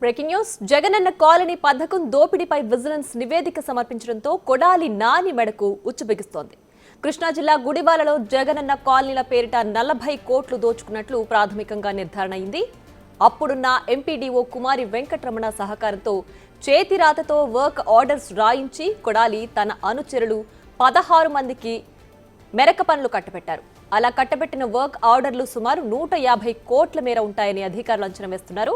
Breaking news Jagananna colony పథకం దోపిడీపై vigilance నివేదిక సమర్పించడంతో కొడాలి నాని మెడకు ఉచ్చుబిగుస్తోంది. కృష్ణా జిల్లా గుడివాడలో జగనన్న కాలనీల పేరిట 40 కోట్లు దోచుకున్నట్లు ప్రాథమికంగా నిర్ధారణ అయింది. అప్పుడున్న ఎంపీడీఓ కుమారి వెంకటరమణ సహకారంతో చేతిరాతతో వర్క్ ఆర్డర్స్ రాయించి కొడాలి తన అనుచరులు 16 మందికి మెరక పనులు కట్టబెట్టారు. అలా కట్టబెట్టిన వర్క్ ఆర్డర్లు సుమారు 150 కోట్ల మేర ఉంటాయని అధికారులు అంచనా వేస్తున్నారు.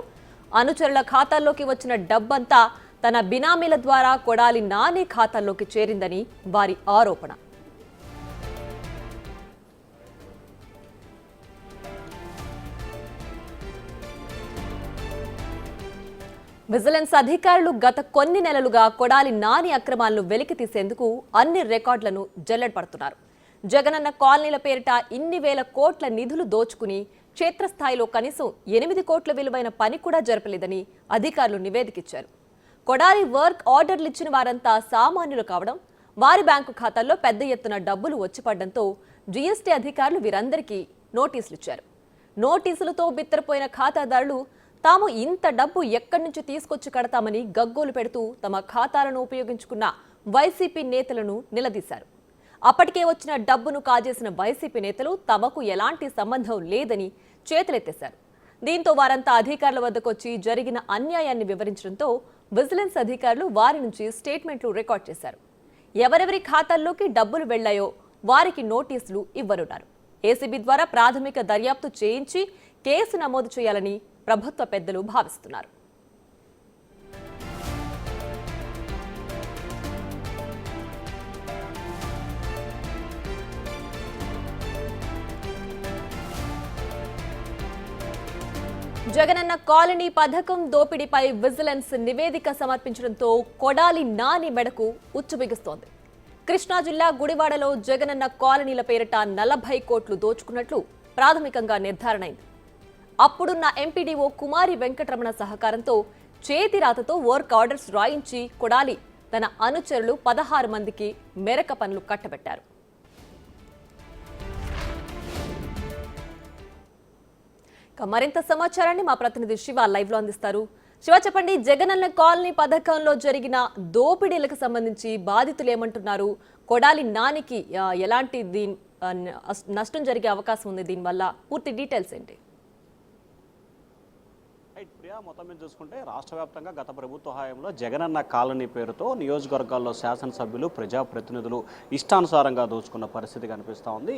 అనుచరుల ఖాతాల్లోకి వచ్చిన డబ్బంతా తన బినామీల ద్వారా కొడాలి నాని ఖాతాల్లోకి చేరిందని వారి ఆరోపణ. విజిలెన్స్ అధికారులు గత కొన్ని నెలలుగా కొడాలి నాని అక్రమాలను వెలికి తీసేందుకు అన్ని రికార్డులను జల్లెడపడుతున్నారు. జగనన్న కాలనీల పేరిట ఇన్ని వేల కోట్ల నిధులు దోచుకుని క్షేత్రస్థాయిలో కనీసం 8 కోట్ల విలువైన పని కూడా జరపలేదని అధికారులు నివేదికిచ్చారు. కొడాలి వర్క్ ఆర్డర్లు ఇచ్చిన వారంతా సామాన్యులు కావడం, వారి బ్యాంకు ఖాతాల్లో పెద్ద ఎత్తున డబ్బులు వచ్చిపడడంతో జీఎస్టీ అధికారులు వీరందరికీ నోటీసులు ఇచ్చారు. నోటీసులతో బిత్తరపోయిన ఖాతాదారులు తాము ఇంత డబ్బు ఎక్కడి నుంచి తీసుకొచ్చి కడతామని గగ్గోలు పెడుతూ తమ ఖాతాలను ఉపయోగించుకున్న వైసీపీ నేతలను నిలదీశారు. అప్పటికే వచ్చిన డబ్బును కాజేసిన వైసీపీ నేతలు తమకు ఎలాంటి సంబంధం లేదని చేతులెత్తేశారు. దీంతో వారంతా అధికారుల వద్దకొచ్చి జరిగిన అన్యాయాన్ని వివరించడంతో విజిలెన్స్ అధికారులు వారి నుంచి స్టేట్మెంట్లు రికార్డ్ చేశారు. ఎవరెవరి ఖాతాల్లోకి డబ్బులు వెళ్లాయో వారికి నోటీసులు ఇవ్వనున్నారు. ఏసీబీ ద్వారా ప్రాథమిక దర్యాప్తు చేయించి కేసు నమోదు చేయాలని ప్రభుత్వ పెద్దలు భావిస్తున్నారు. జగనన్న కాలనీ పథకం దోపిడీపై విజిలెన్స్ నివేదిక సమర్పించడంతో కొడాలి నాని మెడకు ఉచ్చుబిగుస్తోంది. కృష్ణా జిల్లా గుడివాడలో జగనన్న కాలనీల పేరిట 40 కోట్లు దోచుకున్నట్లు ప్రాథమికంగా నిర్ధారణైంది. అప్పుడున్న ఎంపీడీఓ కుమారి వెంకటరమణ సహకారంతో చేతిరాతతో వర్క్ ఆర్డర్స్ రాయించి కొడాలి తన అనుచరులు 16 మందికి మెరక పనులు కట్టబెట్టారు. మరింత సమాచారాన్ని మా ప్రతినిధి శివ లైవ్ లో అందిస్తారు. శివ, చెప్పండి, జగనన్న కాలనీ పథకంలో జరిగిన దోపిడీలకు సంబంధించి బాధితులు ఏమంటున్నారు? కొడాలి నానికి ఎలాంటి నష్టం జరిగే అవకాశం ఉంది? దీనివల్ల పూర్తి డీటెయిల్స్ ఏంటి? ప్రియా, మొత్తం మీద చూసుకుంటే రాష్ట్ర వ్యాప్తంగా గత ప్రభుత్వ హయాంలో జగనన్న కాలనీ పేరుతో నియోజకవర్గాల్లో శాసనసభ్యులు, ప్రజాప్రతినిధులు ఇష్టానుసారంగా దోచుకున్న పరిస్థితి కనిపిస్తూ ఉంది.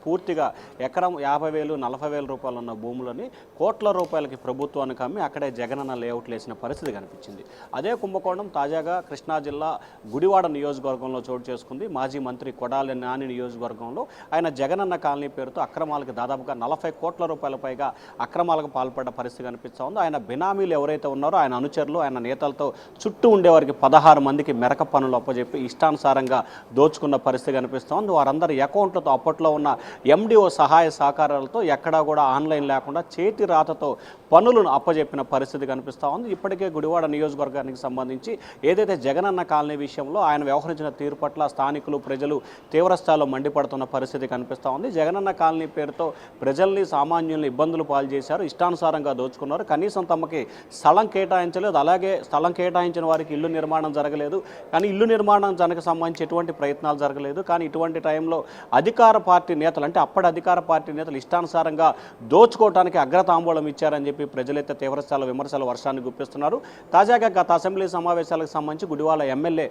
పూర్తిగా ఎకరం 50,000, 40,000 రూపాయలు ఉన్న భూములని కోట్ల రూపాయలకి ప్రభుత్వానికి అమ్మి అక్కడే జగనన్న లేఅవుట్లు వేసిన పరిస్థితి కనిపించింది. అదే కుంభకోణం తాజాగా కృష్ణా జిల్లా గుడివాడ నియోజకవర్గంలో చోటు చేసుకుంది. మాజీ మంత్రి కొడాలి నాని నియోజకవర్గంలో ఆయన జగనన్న కాలనీ పేరుతో అక్రమాలకు దాదాపుగా 40 కోట్ల రూపాయల పైగా అక్రమాలకు పాల్పడ్డ పరిస్థితి కనిపిస్తుంది. ఆయన బినామీలు ఎవరైతే ఉన్నారో ఆయన అనుచరులు, ఆయన నేతలతో చుట్టూ ఉండేవారికి 16 మందికి మెరక పనులు అప్పచెప్పి ఇష్టానుసారంగా దోచుకున్న పరిస్థితి కనిపిస్తోంది. వారందరి అకౌంట్లతో అప్పట్లో ఉన్న ఎండిఓ సహాయ సహకారాలతో ఎక్కడా కూడా ఆన్లైన్ లేకుండా చేతి రాతతో పనులను అప్పచెప్పిన పరిస్థితి కనిపిస్తూ ఉంది. ఇప్పటికే గుడివాడ నియోజకవర్గానికి సంబంధించి ఏదైతే జగనన్న కాలనీ విషయంలో ఆయన వ్యవహరించిన తీరు పట్ల స్థానికులు, ప్రజలు తీవ్రస్థాయిలో మండిపడుతున్న పరిస్థితి కనిపిస్తూ ఉంది. జగనన్న కాలనీ పేరుతో ప్రజల్ని, సామాన్యుల్ని ఇబ్బందులు పాలు చేశారు, ఇష్టానుసారంగా దోచుకున్నారు. కనీసం తమకి స్థలం కేటాయించలేదు. అలాగే స్థలం కేటాయించిన వారికి ఇల్లు నిర్మాణం జరగలేదు. కానీ ఇల్లు నిర్మాణం సంబంధించి ఎటువంటి ప్రయత్నాలు జరగలేదు. కానీ ఇటువంటి టైంలో అధికార పార్టీ నేతలు, అంటే అప్పటి అధికార పార్టీ నేతలు ఇష్టానుసారంగా దోచుకోవడానికి అగ్రతాంబూలం ఇచ్చారని చెప్పి ప్రజలైతే తీవ్రస్థాయిలో విమర్శల వర్షాన్ని గుప్పిస్తున్నారు. తాజాగా గత అసెంబ్లీ సమావేశాలకు సంబంధించి గుడివాడ ఎమ్మెల్యే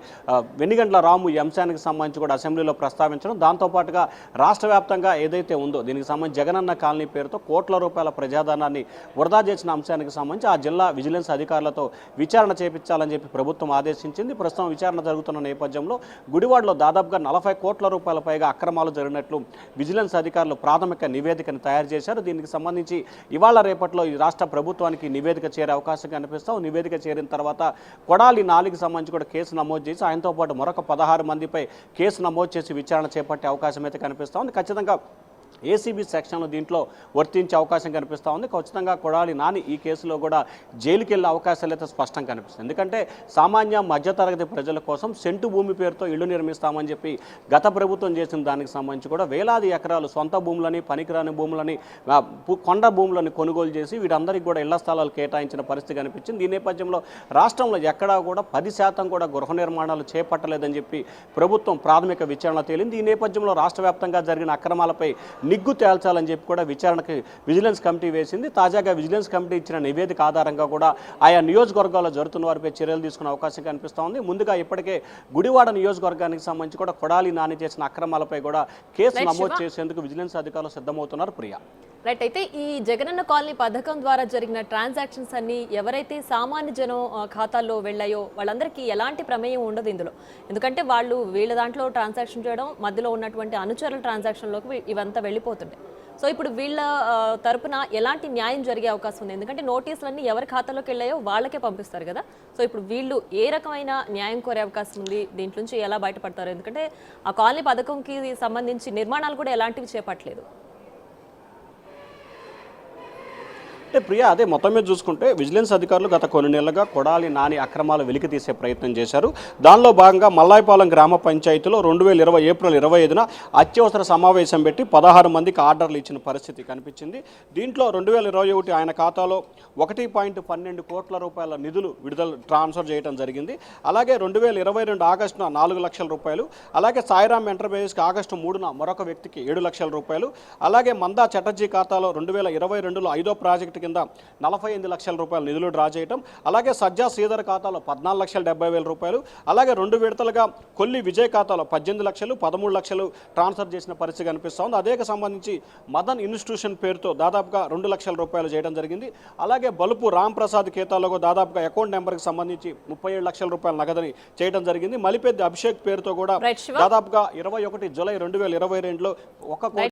వెనిగండ్ల రాము ఈ అంశానికి సంబంధించి కూడా అసెంబ్లీలో ప్రస్తావించడం, దాంతోపాటుగా రాష్ట్ర వ్యాప్తంగా ఏదైతే ఉందో దీనికి సంబంధించి జగనన్న కాలనీ పేరుతో కోట్ల రూపాయల ప్రజాధనాన్ని వృధా చేసిన అంశానికి సంబంధించి ఆ జిల్లా విజిలెన్స్ అధికారులతో విచారణ చేపించాలని చెప్పి ప్రభుత్వం ఆదేశించింది. ప్రస్తుతం విచారణ జరుగుతున్న నేపథ్యంలో గుడివాడలో దాదాపుగా 40 కోట్ల రూపాయల పైగా అక్రమాలు జరిగినట్లు విజిలెన్స్ అధికారులు ప్రాథమిక నివేదికను తయారు చేశారు. దీనికి సంబంధించి ఇవాళ రేపట్లో ఈ రాష్ట్ర ప్రభుత్వానికి నివేదిక చేరే అవకాశం కనిపిస్తాం. నివేదిక చేరిన తర్వాత కొడాలి నాలికి సంబంధించి కూడా కేసు నమోదు చేసి ఆయనతో పాటు మరొక 16 మందిపై కేసు నమోదు చేసి విచారణ చేపట్టే అవకాశం అయితే కనిపిస్తోంది. ఖచ్చితంగా ఏసీబీ సెక్షన్లు దీంట్లో వర్తించే అవకాశం కనిపిస్తూ ఉంది. ఖచ్చితంగా కొడాలి నాని ఈ కేసులో కూడా జైలుకి వెళ్ళే అవకాశాలు అయితే స్పష్టంగా కనిపిస్తుంది. ఎందుకంటే సామాన్య మధ్యతరగతి ప్రజల కోసం సెంటు భూమి పేరుతో ఇళ్లు నిర్మిస్తామని చెప్పి గత ప్రభుత్వం చేసిన దానికి సంబంధించి కూడా వేలాది ఎకరాలు సొంత భూములని, పనికిరాని భూములని, కొండ భూములని కొనుగోలు చేసి వీరందరికీ కూడా ఇళ్ల స్థలాలు కేటాయించిన పరిస్థితి కనిపించింది. ఈ నేపథ్యంలో రాష్ట్రంలో ఎక్కడా కూడా 10% కూడా గృహ నిర్మాణాలు చేపట్టలేదని చెప్పి ప్రభుత్వం ప్రాథమిక విచారణ తేలింది. ఈ నేపథ్యంలో రాష్ట్ర వ్యాప్తంగా జరిగిన అక్రమాలపై నిగ్గు తేల్చాలని చెప్పి కూడా విచారణకి విజిలెన్స్ కమిటీ వేసింది. తాజాగా విజిలెన్స్ కమిటీ ఇచ్చిన నివేదిక ఆధారంగా కూడా ఆయా నియోజకవర్గాల్లో జరుగుతున్న వారిపై చర్యలు తీసుకునే అవకాశం కనిపిస్తూ ఉంది. ముందుగా ఇప్పటికే గుడివాడ నియోజకవర్గానికి సంబంధించి కూడా కొడాలి నాని చేసిన అక్రమాలపై కూడా కేసు నమోదు చేసేందుకు విజిలెన్స్ అధికారులు సిద్ధమవుతున్నారు. ప్రియా, రైట్. అయితే ఈ జగనన్న కాలనీ పథకం ద్వారా జరిగిన ట్రాన్సాక్షన్స్ అన్ని ఎవరైతే సామాన్య జనం ఖాతాల్లో వెళ్ళాయో వాళ్ళందరికీ ఎలాంటి ప్రమేయం ఉండదు ఇందులో. ఎందుకంటే వాళ్ళు వీళ్ళ దాంట్లో ట్రాన్సాక్షన్ చేయడం, మధ్యలో ఉన్నటువంటి అనుచరుల ట్రాన్సాక్షన్లోకి ఇవంతా వెళ్ళిపోతుండే. సో ఇప్పుడు వీళ్ళ తరపున ఎలాంటి న్యాయం జరిగే అవకాశం ఉంది? ఎందుకంటే నోటీసులన్నీ ఎవరి ఖాతాలోకి వెళ్ళాయో వాళ్ళకే పంపిస్తారు కదా. సో ఇప్పుడు వీళ్ళు ఏ రకమైన న్యాయం కోరే అవకాశం ఉంది? దీంట్లో నుంచి ఎలా బయటపడతారు? ఎందుకంటే ఆ కాలనీ పథకంకి సంబంధించి నిర్మాణాలు కూడా ఎలాంటివి చేపట్టలేదు. అంటే ప్రియా, అదే మొత్తం మీద చూసుకుంటే విజిలెన్స్ అధికారులు గత కొన్ని నెలలుగా కొడాలి నాని అక్రమాలు వెలికి తీసే ప్రయత్నం చేశారు. దానిలో భాగంగా మల్లాయపాలెం గ్రామ పంచాయతీలో 2020 ఏప్రిల్ 25న అత్యవసర సమావేశం పెట్టి 16 మందికి ఆర్డర్లు ఇచ్చిన పరిస్థితి కనిపించింది. దీంట్లో 2021 ఆయన ఖాతాలో 1.12 కోట్ల రూపాయల నిధులు ట్రాన్స్ఫర్ చేయడం జరిగింది. అలాగే 2022 ఆగస్టున 4 లక్షల రూపాయలు, అలాగే సాయిరామ్ ఎంటర్ప్రైజెస్కి ఆగస్టు 3న మరొక వ్యక్తికి 7 లక్షల రూపాయలు, అలాగే మందా చటర్జీ ఖాతాలో 2022లో 5వ ప్రాజెక్టు కింద 48 లక్షల రూపాయలు నిధులు డ్రా చేయడం, అలాగే సజ్జా శ్రీధర్ ఖాతాలో 14,70,000 రూపాయలు, అలాగే 2 విడతలుగా కొల్లి విజయ్ ఖాతాలో 18 లక్షలు, 13 లక్షలు ట్రాన్స్ఫర్ చేసిన పరిస్థితి కనిపిస్తోంది. అదేకి సంబంధించి మదన్ ఇన్స్టిట్యూషన్ పేరుతో దాదాపుగా 2 లక్షల రూపాయలు చేయడం జరిగింది. అలాగే బలుపు రామ్ ప్రసాద్ ఖాతాలో దాదాపుగా అకౌంట్ నెంబర్కి సంబంధించి 37 లక్షల రూపాయల నగదని చేయడం జరిగింది. మలిపెద్ది అభిషేక్ పేరుతో కూడా దాదాపుగా 21 జూలై 2022లో 1